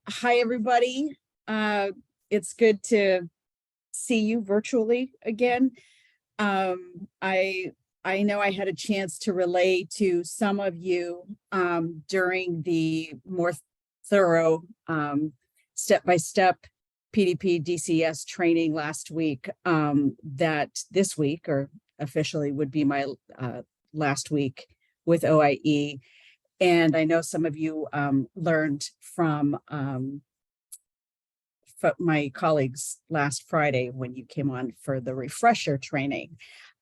Hi, everybody. It's good to see you virtually again. I know I had a chance to relay to some of you during the more thorough step-by-step PDP DCS training last week that this week, or officially, would be my last week with OIE. And I know some of you learned from my colleagues last Friday when you came on for the refresher training.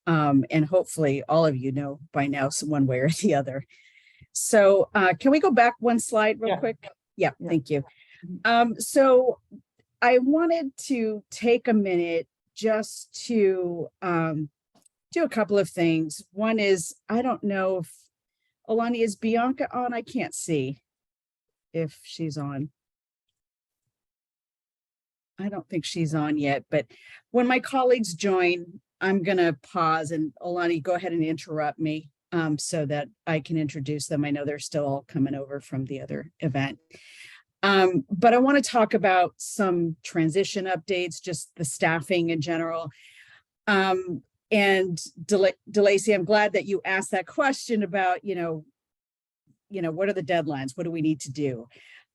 And hopefully all of you know by now, one way or the other. So can we go back one slide real quick? Yeah, thank you. So I wanted to take a minute just to do a couple of things. One is, I don't know if Alani, is Bianca on? I can't see if she's on. I don't think she's on yet, but when my colleagues join, I'm going to pause and Alani, go ahead and interrupt me so that I can introduce them. I know they're still all coming over from the other event. But I want to talk about some transition updates, just the staffing in general. And DeLacy, I'm glad that you asked that question about, what are the deadlines? What do we need to do?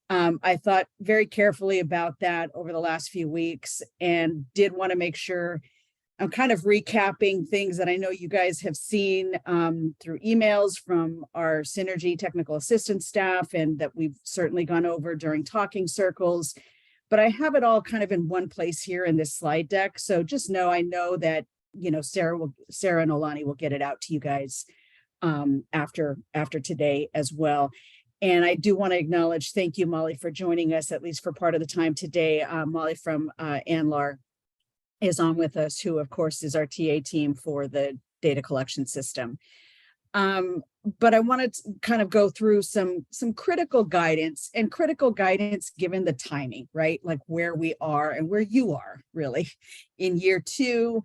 I thought very carefully about that over the last few weeks and did want to make sure I'm kind of recapping things that I know you guys have seen through emails from our Synergy technical assistance staff and that we've certainly gone over during talking circles. But I have it all kind of in one place here in this slide deck. So just know, I know that, Sarah and Alani will get it out to you guys after today as well. And I do want to acknowledge, thank you, Molly, for joining us, at least for part of the time today. Molly from ANLAR is on with us, who, of course, is our TA team for the data collection system. But I wanted to kind of go through some critical guidance given the timing, right? Like where we are and where you are really in year 2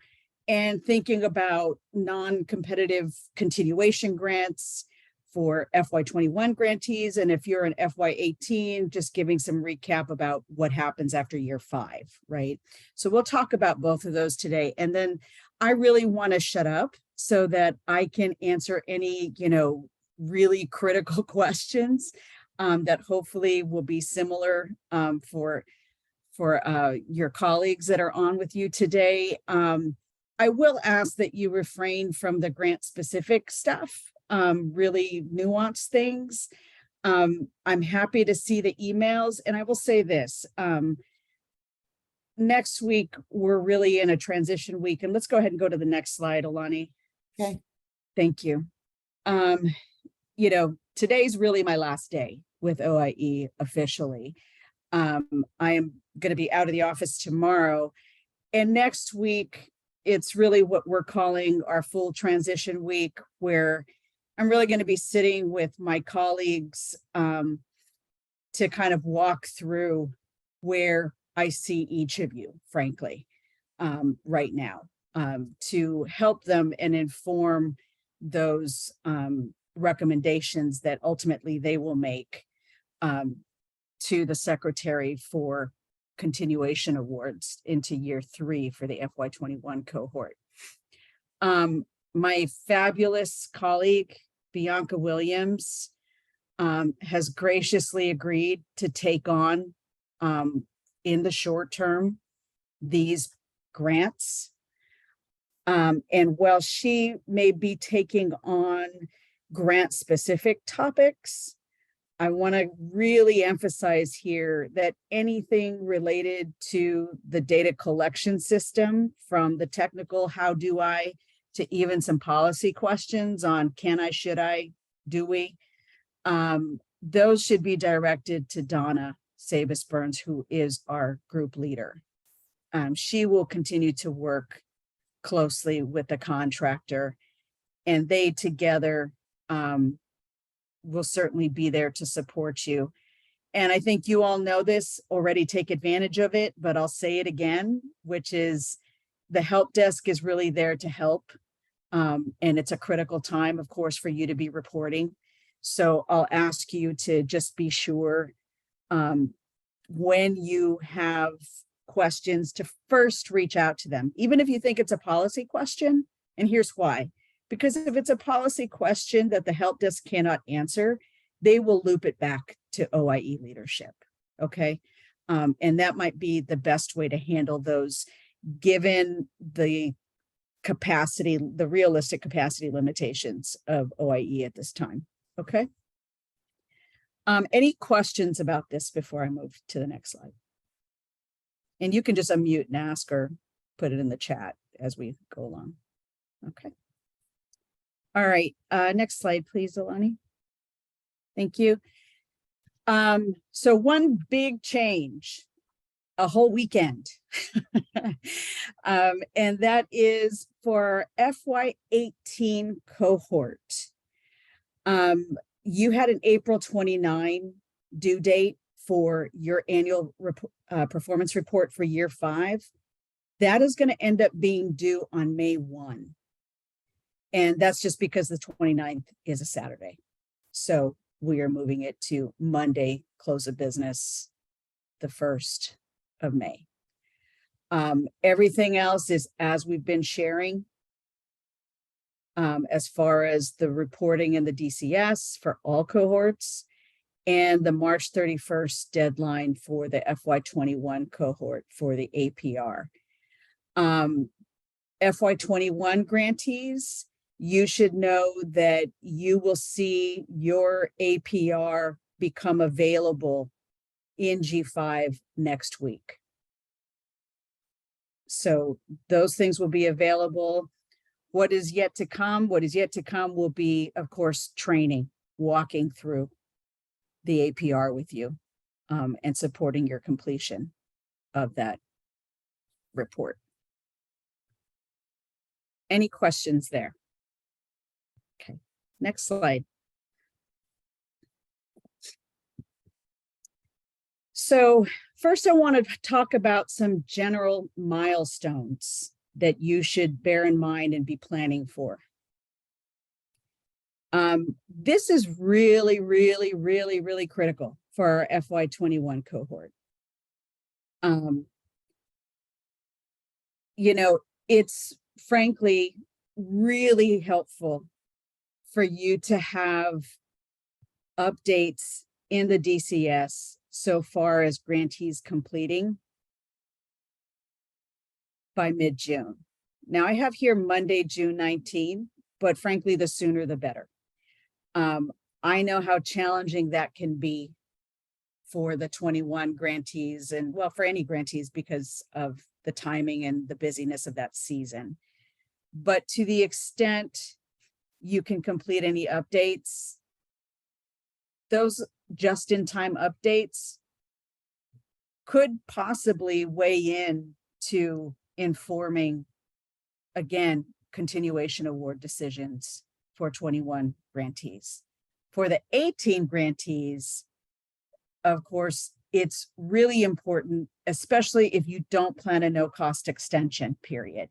and thinking about non-competitive continuation grants for FY21 grantees. And if you're an FY18, just giving some recap about what happens after year 5, right? So we'll talk about both of those today. And then I really want to shut up so that I can answer any, really critical questions that hopefully will be similar for your colleagues that are on with you today. I will ask that you refrain from the grant specific stuff. Really nuanced things. I'm happy to see the emails, and I will say this, next week, we're really in a transition week, and let's go ahead and go to the next slide, Alani. Okay. Thank you. Today's really my last day with OIE officially. I am going to be out of the office tomorrow, and next week, it's really what we're calling our full transition week, where I'm really going to be sitting with my colleagues to kind of walk through where I see each of you, frankly, right now, to help them and inform those recommendations that ultimately they will make to the secretary for continuation awards into year 3 for the FY21 cohort. My fabulous colleague, Bianca Williams, has graciously agreed to take on, in the short term, these grants. And while she may be taking on grant-specific topics, I want to really emphasize here that anything related to the data collection system, from the technical how do I, to even some policy questions on can I, should I, do we, those should be directed to Donna Sabus Burns, who is our group leader. She will continue to work closely with the contractor, and they together will certainly be there to support you. And I think you all know this already, take advantage of it, but I'll say it again, which is the help desk is really there to help. And it's a critical time, of course, for you to be reporting. So I'll ask you to just be sure when you have questions, to first reach out to them, even if you think it's a policy question. And here's why. Because if it's a policy question that the help desk cannot answer, they will loop it back to OIE leadership. Okay. And that might be the best way to handle those, given the capacity, the realistic capacity limitations of OIE at this time. Okay. Any questions about this before I move to the next slide? And you can just unmute and ask or put it in the chat as we go along. Okay. All right. Next slide, please, Alani. Thank you. So one big change, a whole weekend. And that is for FY18 cohort. You had an April 29 due date for your annual performance report for year 5. That is going to end up being due on May 1. And that's just because the 29th is a Saturday. So we are moving it to Monday, close of business, the 1st of May. Everything else is as we've been sharing. As far as the reporting and the DCS for all cohorts, and the March 31st deadline for the FY21 cohort for the APR. FY21 grantees, you should know that you will see your APR become available in G5 next week. So those things will be available. What is yet to come? What is yet to come will be, of course, training, walking through the APR with you, and supporting your completion of that report. Any questions there? Okay, next slide. So first I want to talk about some general milestones that you should bear in mind and be planning for. This is really, really, really, really critical for our FY21 cohort. You know, it's frankly really helpful for you to have updates in the DCS so far as grantees completing by mid-June. Now I have here Monday, June 19, but frankly, the sooner the better. I know how challenging that can be for the 21 grantees, and well, for any grantees because of the timing and the busyness of that season. But to the extent you can complete any updates, those just-in-time updates could possibly weigh in to informing, again, continuation award decisions for 21 grantees. For the 18 grantees, of course, it's really important, especially if you don't plan a no-cost extension period,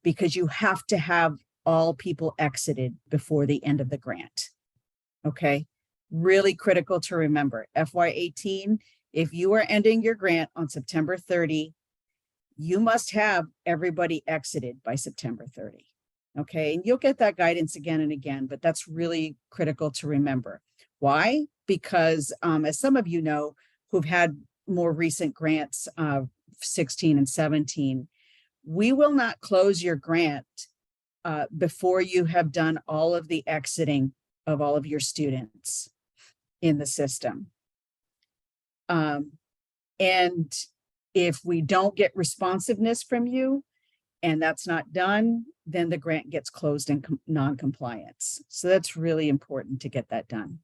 because you have to have all people exited before the end of the grant. Okay, really critical to remember. FY18, if you are ending your grant on September 30, you must have everybody exited by September 30. Okay, and you'll get that guidance again and again, but that's really critical to remember. Why? Because as some of you know, who've had more recent grants, 16 and 17, we will not close your grant before you have done all of the exiting of all of your students in the system. And if we don't get responsiveness from you and that's not done, then the grant gets closed in non-compliance. So that's really important to get that done.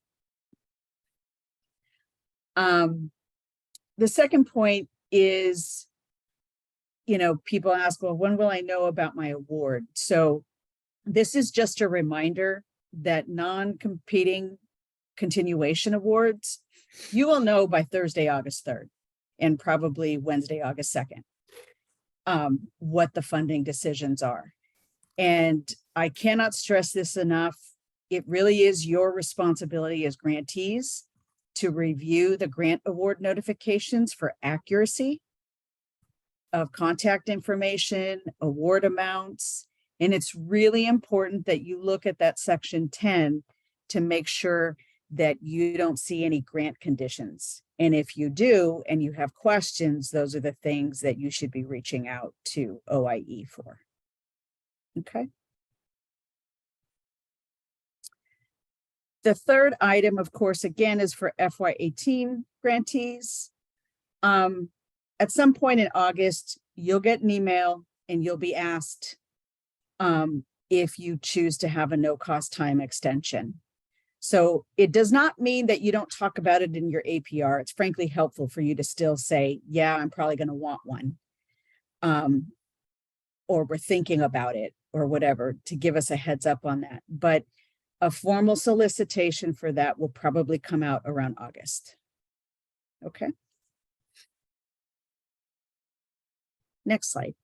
The second point is, you know, people ask, well, when will I know about my award? So this is just a reminder that non-competing continuation awards, you will know by Thursday, August 3rd, and probably Wednesday, August 2nd, what the funding decisions are. And I cannot stress this enough. It really is your responsibility as grantees to review the grant award notifications for accuracy of contact information, award amounts. And it's really important that you look at that section 10 to make sure that you don't see any grant conditions. And if you do, and you have questions, those are the things that you should be reaching out to OIE for. Okay. The third item, of course, again, is for FY18 grantees. At some point in August, you'll get an email and you'll be asked if you choose to have a no-cost time extension. So it does not mean that you don't talk about it in your APR. It's frankly helpful for you to still say, yeah, I'm probably going to want one. Or we're thinking about it or whatever, to give us a heads up on that. But a formal solicitation for that will probably come out around August. Okay. Next slide.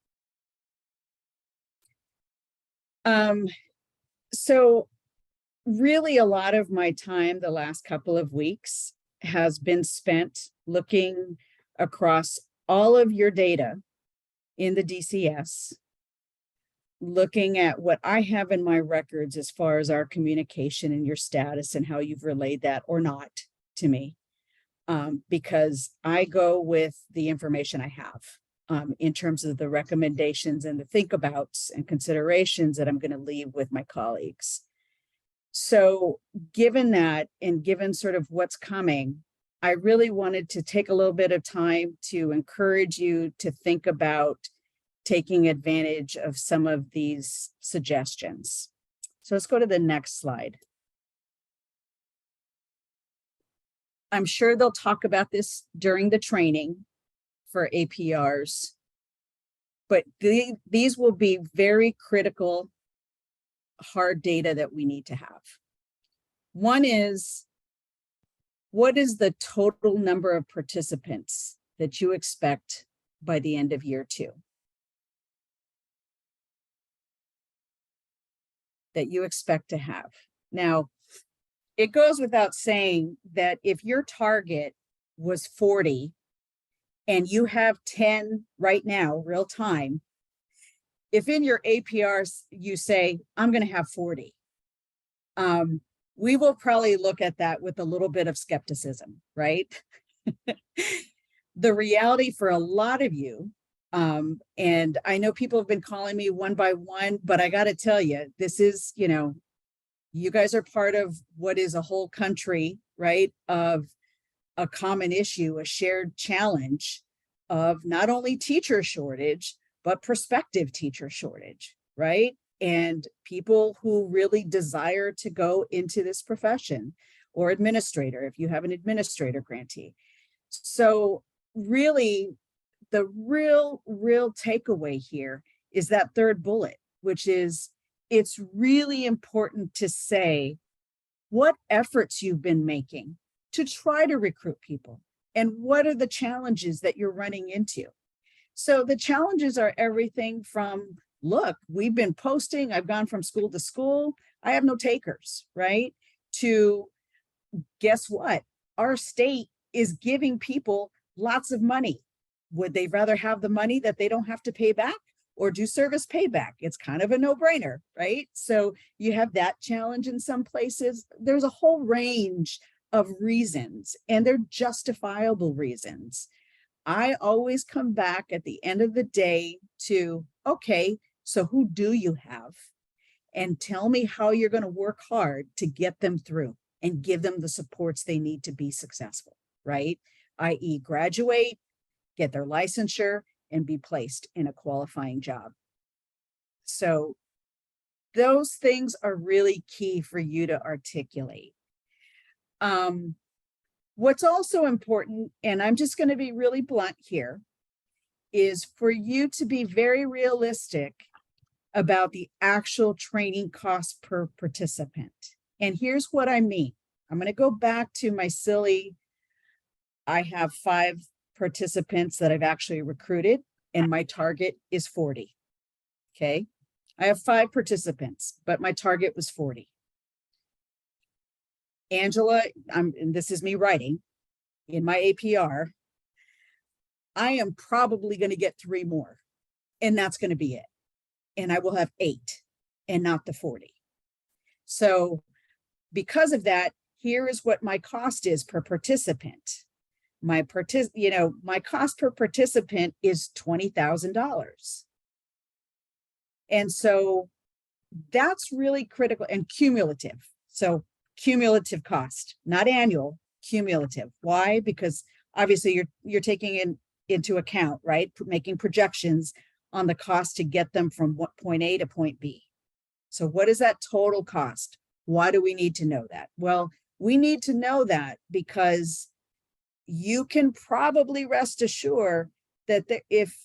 So really a lot of my time the last couple of weeks has been spent looking across all of your data in the DCS, looking at what I have in my records as far as our communication and your status and how you've relayed that or not to me, because I go with the information I have in terms of the recommendations and the think abouts and considerations that I'm going to leave with my colleagues. So given that, and given sort of what's coming, I really wanted to take a little bit of time to encourage you to think about taking advantage of some of these suggestions. So let's go to the next slide. I'm sure they'll talk about this during the training for APRs, but these will be very critical hard data that we need to have. One is, what is the total number of participants that you expect by the end of year 2? That you expect to have. Now, it goes without saying that if your target was 40 and you have 10 right now, real time, if in your APRs you say, I'm going to have 40, we will probably look at that with a little bit of skepticism, right? The reality for a lot of you, and I know people have been calling me one by one, but I got to tell you, this is, you know, you guys are part of what is a whole country, right? Of a common issue, a shared challenge of not only teacher shortage, but prospective teacher shortage, right? And people who really desire to go into this profession, or administrator, if you have an administrator grantee. So really, the real takeaway here is that third bullet, which is, it's really important to say what efforts you've been making to try to recruit people and what are the challenges that you're running into. So the challenges are everything from, look, we've been posting, I've gone from school to school, I have no takers, right? To, guess what? Our state is giving people lots of money. Would they rather have the money that they don't have to pay back or do service payback? It's kind of a no-brainer, right? So you have that challenge in some places. There's a whole range of reasons, and they're justifiable reasons. I always come back at the end of the day to, okay, so who do you have? And tell me how you're going to work hard to get them through and give them the supports they need to be successful, right? i.e. graduate, get their licensure, and be placed in a qualifying job. So those things are really key for you to articulate. What's also important, and I'm just going to be really blunt here, is for you to be very realistic about the actual training cost per participant. And here's what I mean. I'm going to go back to my silly, I have 5 participants that I've actually recruited, and my target is 40. Okay. I have 5 participants, but my target was 40. Angela, and this is me writing in my APR, I am probably going to get 3 more, and that's going to be it. And I will have 8 and not the 40. So because of that, here is what my cost is per participant. My cost per participant is $20,000. And so that's really critical and cumulative. So cumulative cost, not annual, cumulative. Why? Because obviously you're taking into account, right? Making projections on the cost to get them from point A to point B. So what is that total cost? Why do we need to know that? Well, we need to know that because you can probably rest assured that if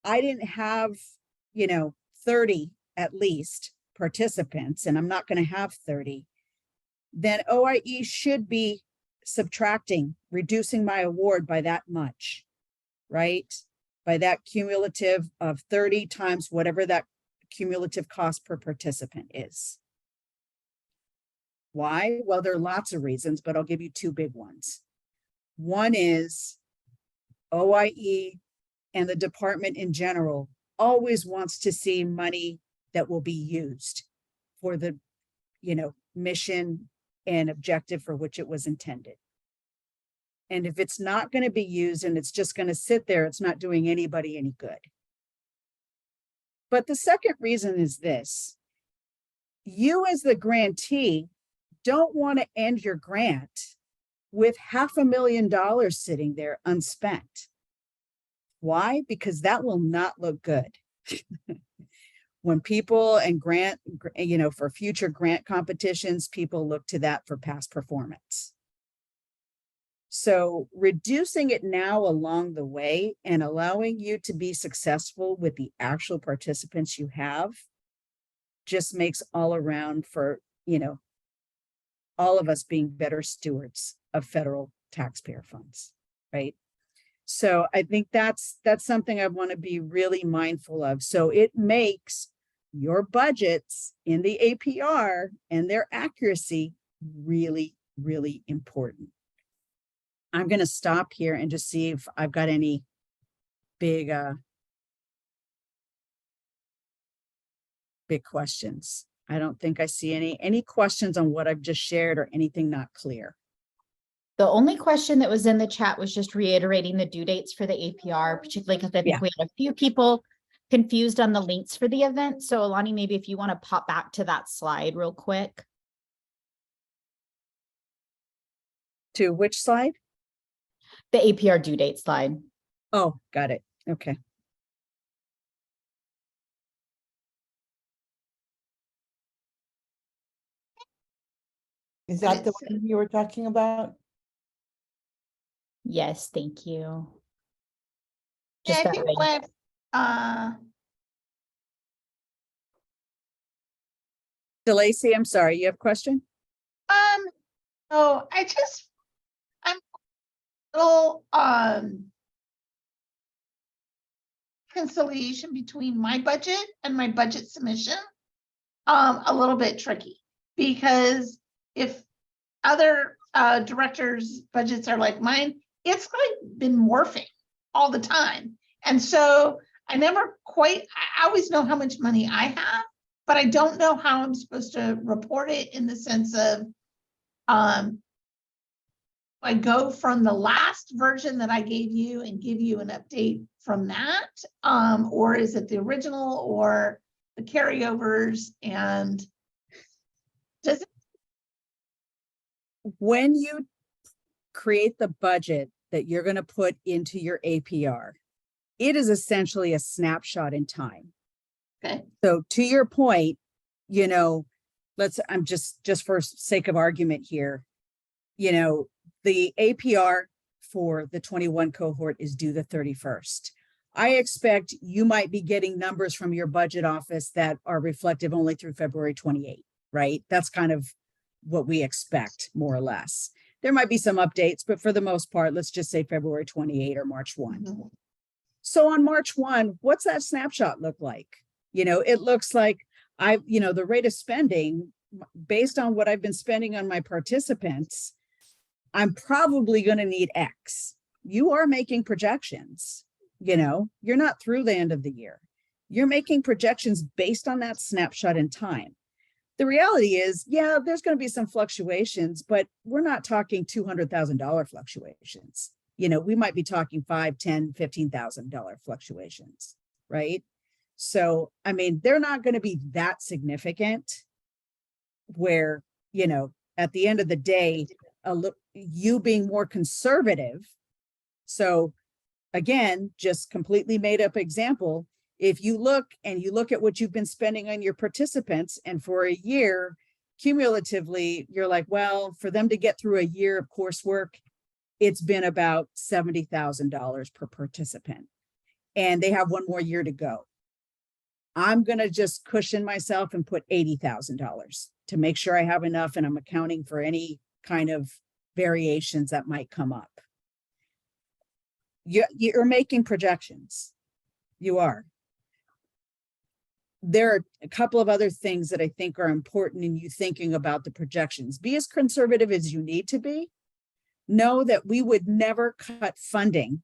I didn't have, 30 at least participants, and I'm not going to have 30, then OIE should be subtracting, reducing my award by that much, right? By that cumulative of 30 times whatever that cumulative cost per participant is. Why? Well, there are lots of reasons, but I'll give you 2 big ones. One is OIE and the department in general always wants to see money that will be used for the, mission and objective for which it was intended. And if it's not going to be used and it's just going to sit there, it's not doing anybody any good. But the second reason is this: you as the grantee don't want to end your grant with $500,000 sitting there unspent. Why? Because that will not look good. When people and grant, for future grant competitions, people look to that for past performance. So reducing it now along the way and allowing you to be successful with the actual participants you have just makes all around for, all of us being better stewards of federal taxpayer funds, right? So I think that's something I want to be really mindful of. So it makes your budgets in the APR and their accuracy really, really important. I'm going to stop here and just see if I've got any big questions. I don't think I see any questions on what I've just shared or anything not clear. The only question that was in the chat was just reiterating the due dates for the APR, particularly because I think we had a few people confused on the links for the event. So Alani, maybe if you want to pop back to that slide real quick. To which slide? The APR due date slide. Oh, got it. Okay. Is that the one you were talking about? Yes, thank you. Yeah, Just I that think way. what, DeLacy, I'm sorry, you have a question? oh, I'm a little, conciliation between my budget and my budget submission, a little bit tricky, because if other directors' budgets are like mine, it's like been morphing all the time. And so I never quite, I always know how much money I have, but I don't know how I'm supposed to report it in the sense of, I go from the last version that I gave you and give you an update from that, or is it the original or the carryovers? And does it? When you create the budget that you're going to put into your APR, it is essentially a snapshot in time. Okay. So to your point, I'm just for sake of argument here, the APR for the 21 cohort is due the 31st. I expect you might be getting numbers from your budget office that are reflective only through February 28th, right? That's kind of what we expect, more or less. There might be some updates, but for the most part, let's just say February 28 or March 1. Mm-hmm. So on March 1, what's that snapshot look like? It looks like the rate of spending based on what I've been spending on my participants, I'm probably going to need X. You are making projections, you're not through the end of the year. You're making projections based on that snapshot in time. The reality is, yeah, there's going to be some fluctuations, but we're not talking $200,000 fluctuations. We might be talking $5, $10, $15,000 fluctuations, right? So, I mean, they're not going to be that significant where, at the end of the day, you being more conservative. So again, just completely made up example. If you look at what you've been spending on your participants, and for a year, cumulatively, you're like, well, for them to get through a year of coursework, it's been about $70,000 per participant, and they have one more year to go. I'm going to just cushion myself and put $80,000 to make sure I have enough, and I'm accounting for any kind of variations that might come up. You're making projections. You are. There are a couple of other things that I think are important in you thinking about the projections. Be as conservative as you need to be. Know that we would never cut funding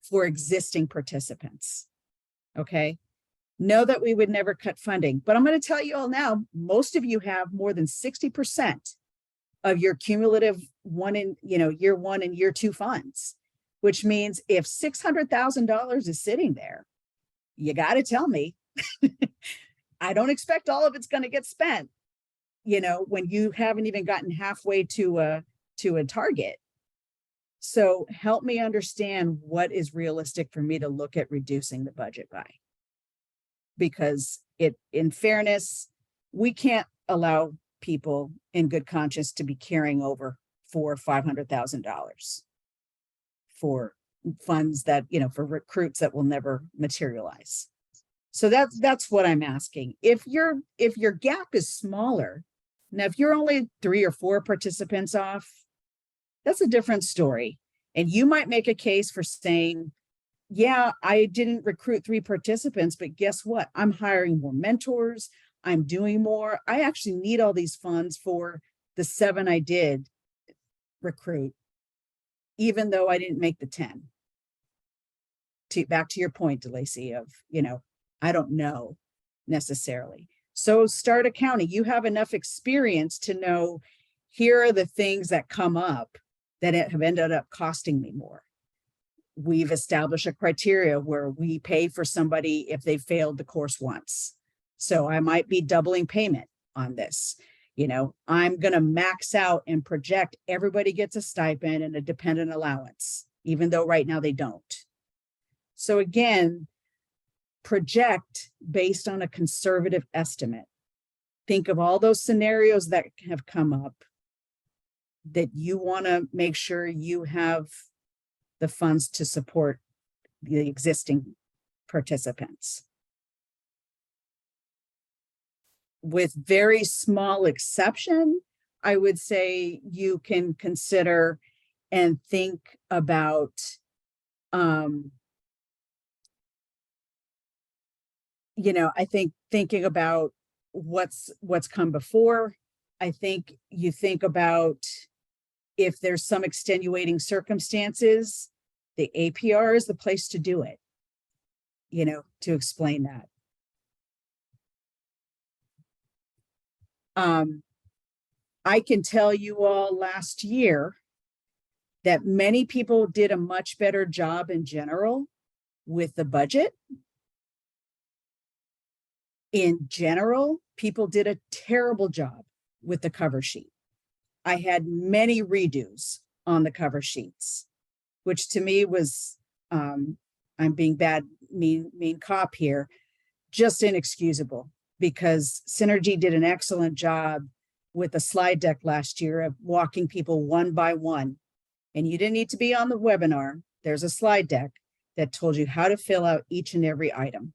for existing participants. Okay. Know that we would never cut funding, but I'm going to tell you all now, most of you have more than 60% of your cumulative year one and year two funds, which means if $600,000 is sitting there, you got to tell me. I don't expect all of it's going to get spent, when you haven't even gotten halfway to a target. So help me understand what is realistic for me to look at reducing the budget by. Because in fairness, we can't allow people in good conscience to be carrying over $400,000 or $500,000 for funds that, for recruits that will never materialize. So that's what I'm asking. If your gap is smaller, now if you're only 3 or 4 participants off, that's a different story. And you might make a case for saying, yeah, I didn't recruit 3 participants, but guess what? I'm hiring more mentors. I'm doing more. I actually need all these funds for the 7 I did recruit, even though I didn't make the 10. Back to your point, DeLacy, of, I don't know necessarily. So start accounting. You have enough experience to know, here are the things that come up that have ended up costing me more. We've established a criteria where we pay for somebody if they failed the course once. So I might be doubling payment on this. I'm going to max out and project everybody gets a stipend and a dependent allowance, even though right now they don't. So again, project based on a conservative estimate. Think of all those scenarios that have come up that you want to make sure you have the funds to support the existing participants. With very small exception, I would say you can consider and think about I think thinking about what's come before. I think you think about if there's some extenuating circumstances, the APR is the place to do it, to explain that. I can tell you all last year that many people did a much better job in general with the budget. In general, people did a terrible job with the cover sheet. I had many redos on the cover sheets, which to me was, I'm being mean cop here, just inexcusable, because Synergy did an excellent job with the slide deck last year of walking people one by one. And you didn't need to be on the webinar. There's a slide deck that told you how to fill out each and every item.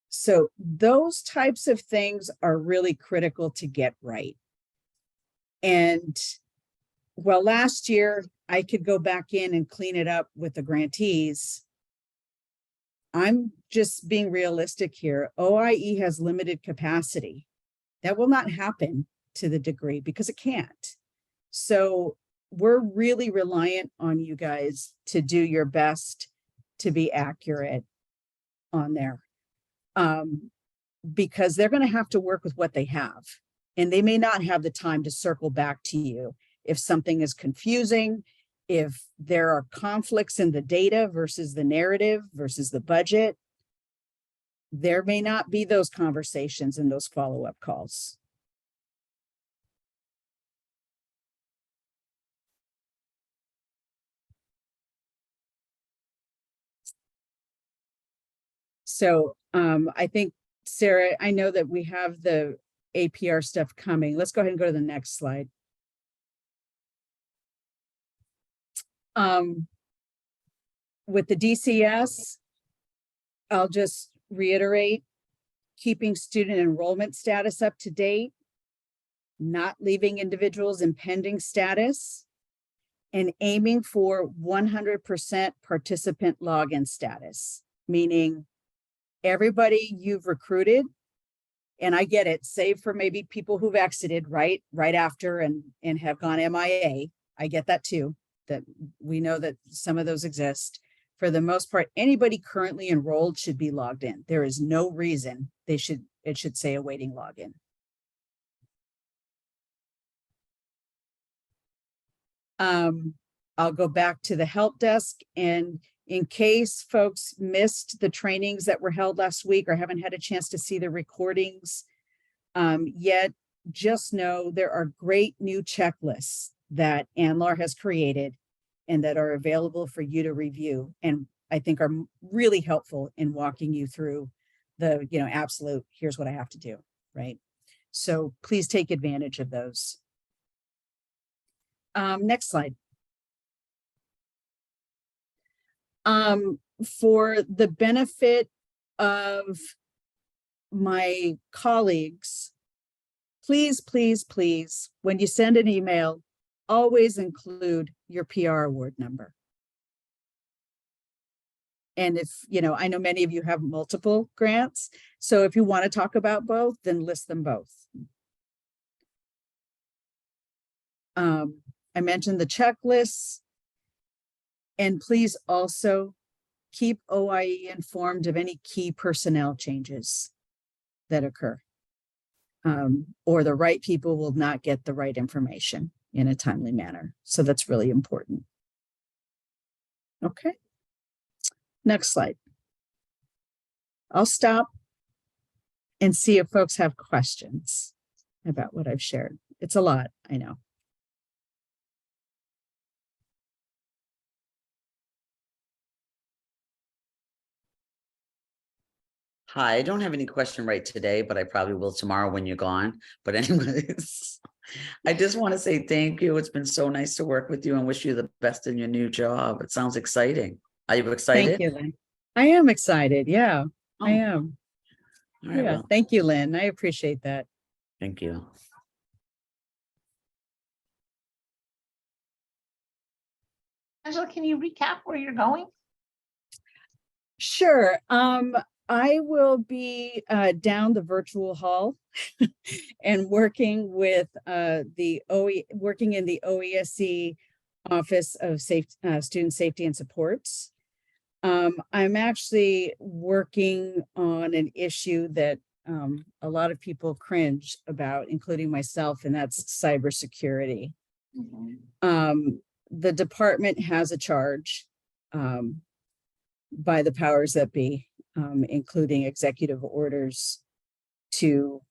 So those types of things are really critical to get right. And well, last year I could go back in and clean it up with the grantees. I'm just being realistic here. OIE has limited capacity. That will not happen to the degree because it can't. So we're really reliant on you guys to do your best to be accurate on there. Because they're going to have to work with what they have, and they may not have the time to circle back to you if something is confusing, if there are conflicts in the data versus the narrative versus the budget. There may not be those conversations and those follow-up calls. So I think, Sarah, I know that we have the APR stuff coming. Let's go ahead and go to the next slide. With the DCS, I'll just reiterate, keeping student enrollment status up to date, not leaving individuals in pending status, and aiming for 100% participant login status, meaning everybody you've recruited, and I get it, save for maybe people who've exited right after and have gone MIA. I get that too, that we know that some of those exist. For the most part, anybody currently enrolled should be logged in. There is no reason it should say awaiting login. I'll go back to the help desk, and in case folks missed the trainings that were held last week or haven't had a chance to see the recordings yet, just know there are great new checklists that ANLAR has created and that are available for you to review, and I think are really helpful in walking you through the, absolute, here's what I have to do, right? So please take advantage of those. Next slide. For the benefit of my colleagues, please, please, please, when you send an email, always include your PR award number. And if, I know many of you have multiple grants, so if you want to talk about both, then list them both. I mentioned the checklists, and please also keep OIE informed of any key personnel changes that occur, or the right people will not get the right information in a timely manner. So that's really important. Okay. Next slide. I'll stop and see if folks have questions about what I've shared. It's a lot, I know. Hi, I don't have any question right today, but I probably will tomorrow when you're gone. But anyways, I just want to say thank you. It's been so nice to work with you and wish you the best in your new job. It sounds exciting. Are you excited? Thank you, Lynn. I am excited. Yeah, I Oh, am. all right, Yeah, well, thank you, Lynn. I appreciate that. thank you. Angela, can you recap where you're going? Sure. I will be down the virtual hall and working with working in the OESC Office of Student Safety and Supports. I'm actually working on an issue that a lot of people cringe about, including myself, and that's cybersecurity. The department has a charge by the powers that be, including executive orders, to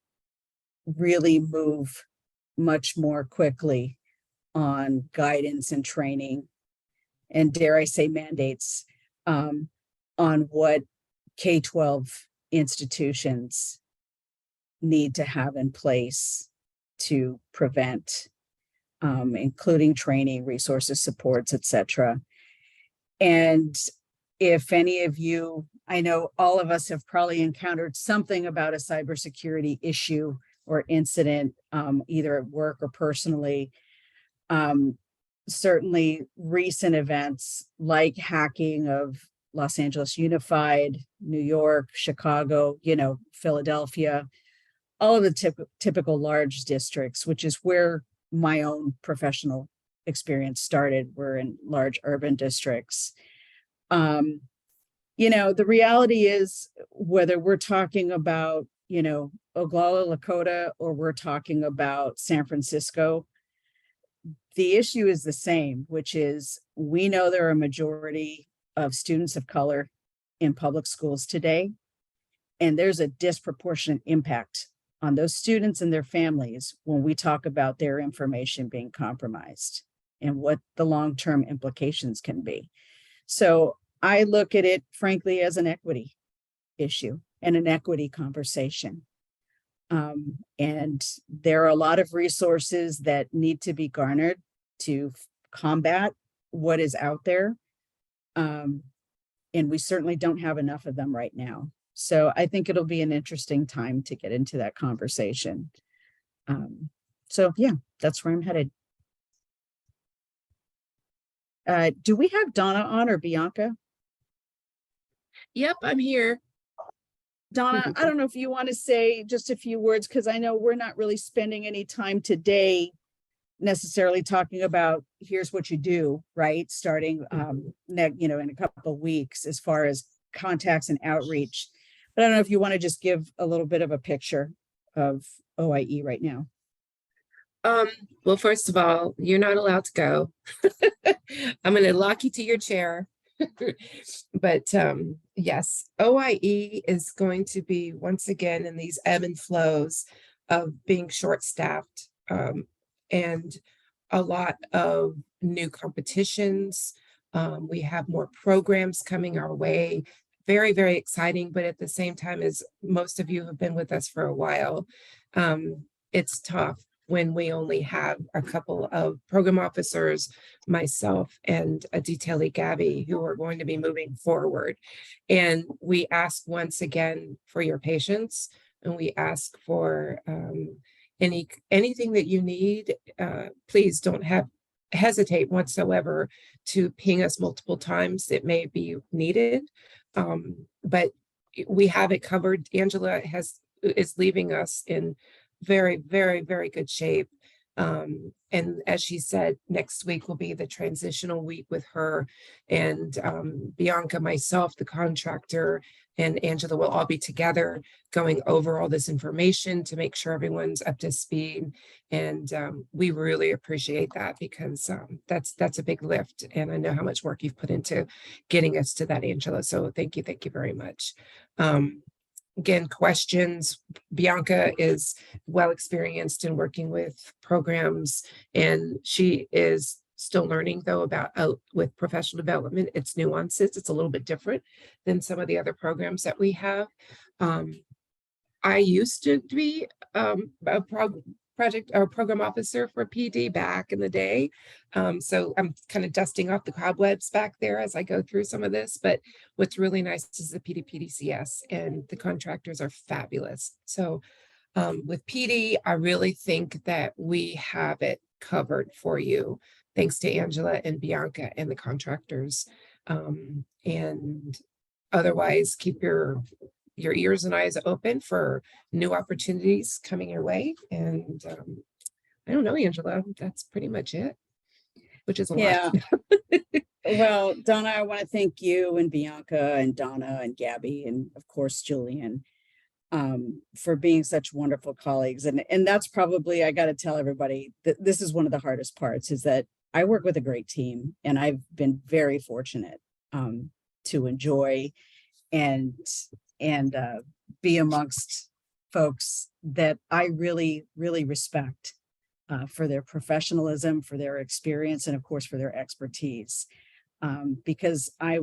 really move much more quickly on guidance and training, and dare I say mandates, on what K-12 institutions need to have in place to prevent, including training, resources, supports, etc. And if any of you, I know all of us have probably encountered something about a cybersecurity issue or incident, either at work or personally. Certainly recent events like hacking of Los Angeles Unified, New York, Chicago, Philadelphia, all of the typical large districts, which is where my own professional experience started. We're in large urban districts. You know, the reality is whether we're talking about, you know, Oglala, Lakota, or we're talking about San Francisco, the issue is the same, which is we know there are a majority of students of color in public schools today, and there's a disproportionate impact on those students and their families when we talk about their information being compromised and what the long-term implications can be. So I look at it, frankly, as an equity issue and an equity conversation. And there are a lot of resources that need to be garnered to combat what is out there. And we certainly don't have enough of them right now. So I think it'll be an interesting time to get into that conversation. So yeah, that's where I'm headed. Do we have Donna on or Bianca? Yep, I'm here. Donna, I don't know if you want to say just a few words, because I know we're not really spending any time today necessarily talking about here's what you do, right? Starting you know, in a couple of weeks as far as contacts and outreach. But I don't know if you want to just give a little bit of a picture of OIE right now. Well, first of all, you're not allowed to go. I'm going to lock you to your chair. But yes, OIE is going to be once again in these ebb and flows of being short-staffed, and a lot of new competitions. We have more programs coming our way. Very, very exciting, but at the same time, as most of you have been with us for a while, it's tough when we only have a couple of program officers, myself and Aditya Gabby, who are going to be moving forward. And we ask once again for your patience, and we ask for anything that you need. Please don't hesitate whatsoever to ping us multiple times. It may be needed, but we have it covered. Angela is leaving us in very, very, very good shape. And as she said, next week will be the transitional week with her and Bianca, myself, the contractor, and Angela will all be together going over all this information to make sure everyone's up to speed. And we really appreciate that, because that's a big lift. And I know how much work you've put into getting us to that, Angela. So thank you very much. Again, questions. Bianca is well experienced in working with programs, and she is still learning though about with professional development, its nuances. It's a little bit different than some of the other programs that we have. I used to be a project or program officer for PD back in the day. So I'm kind of dusting off the cobwebs back there as I go through some of this, but what's really nice is the PDCS and the contractors are fabulous. So with PD, I really think that we have it covered for you, thanks to Angela and Bianca and the contractors. And otherwise, keep your ears and eyes open for new opportunities coming your way. And I don't know, Angela, that's pretty much it, which is a lot. Well, Donna, I want to thank you and Bianca and Donna and Gabby and of course Julian for being such wonderful colleagues. And that's probably, I got to tell everybody that this is one of the hardest parts, is that I work with a great team, and I've been very fortunate to enjoy and be amongst folks that I really, really respect for their professionalism, for their experience, and of course for their expertise. Because I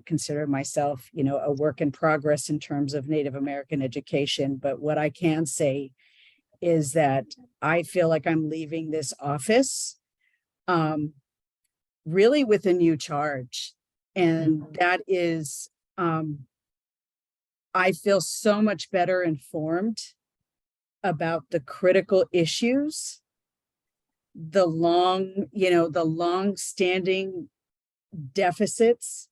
consider myself, you know, a work in progress in terms of Native American education. But what I can say is that I feel like I'm leaving this office really with a new charge. And that is, I feel so much better informed about the critical issues, the long-standing deficits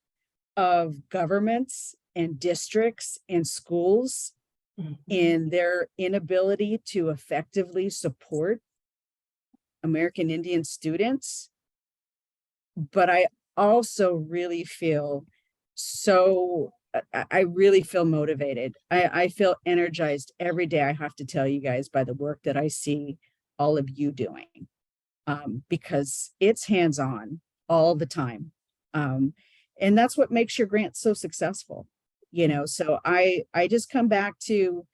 of governments and districts and schools in their inability to effectively support American Indian students. But I also really feel I really feel motivated. I feel energized every day. I have to tell you guys by the work that I see all of you doing, because it's hands-on all the time. And that's what makes your grant so successful, you know? So I just come back to,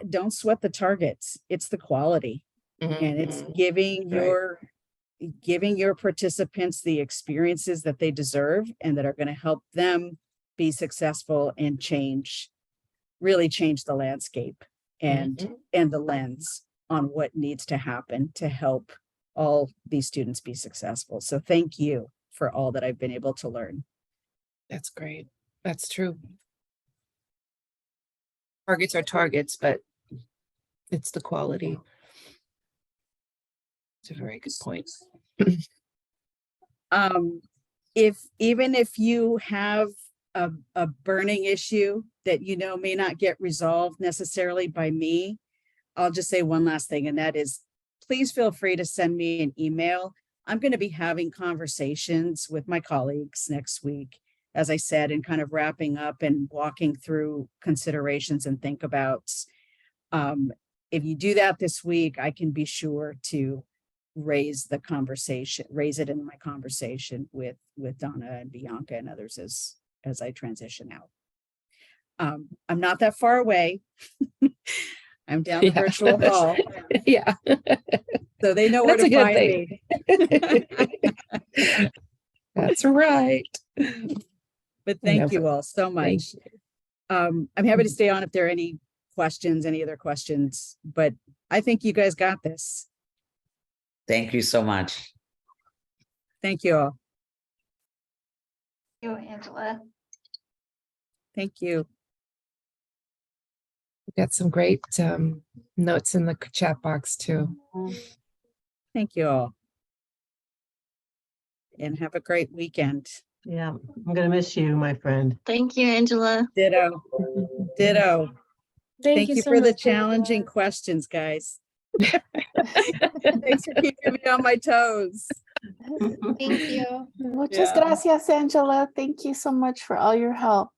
don't sweat the targets. It's the quality, and it's giving your participants the experiences that they deserve and that are going to help them be successful and really change the landscape and the lens on what needs to happen to help all these students be successful. So thank you for all that I've been able to learn. That's great. That's true. Targets are targets, but it's the quality. It's a very good point. Even if you have a burning issue that you know may not get resolved necessarily by me, I'll just say one last thing, and that is, please feel free to send me an email. I'm going to be having conversations with my colleagues next week, as I said, and kind of wrapping up and walking through considerations and think abouts. If you do that this week, I can be sure to raise it in my conversation with Donna and Bianca and others as I transition out. I'm not that far away. I'm down the virtual hall, Yeah. so they know where That's a to good find thing. me. That's right. But thank Never. you all so Thank much. I'm happy to stay on if there are any other questions, but I think you guys got this. Thank you so much. Thank you all. You, Angela. Thank you. We got some great notes in the chat box too. Thank you all. And have a great weekend. Yeah, I'm gonna miss you, my friend. Thank you, Angela. Ditto. Ditto. Thank you so for the much, challenging Angela. questions, guys. Thanks for keeping me on my toes. Thank you. Muchas Yeah. gracias, Angela. Thank you so much for all your help.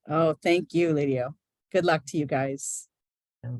Oh, thank you, Lydia. Good luck to you guys. Yeah.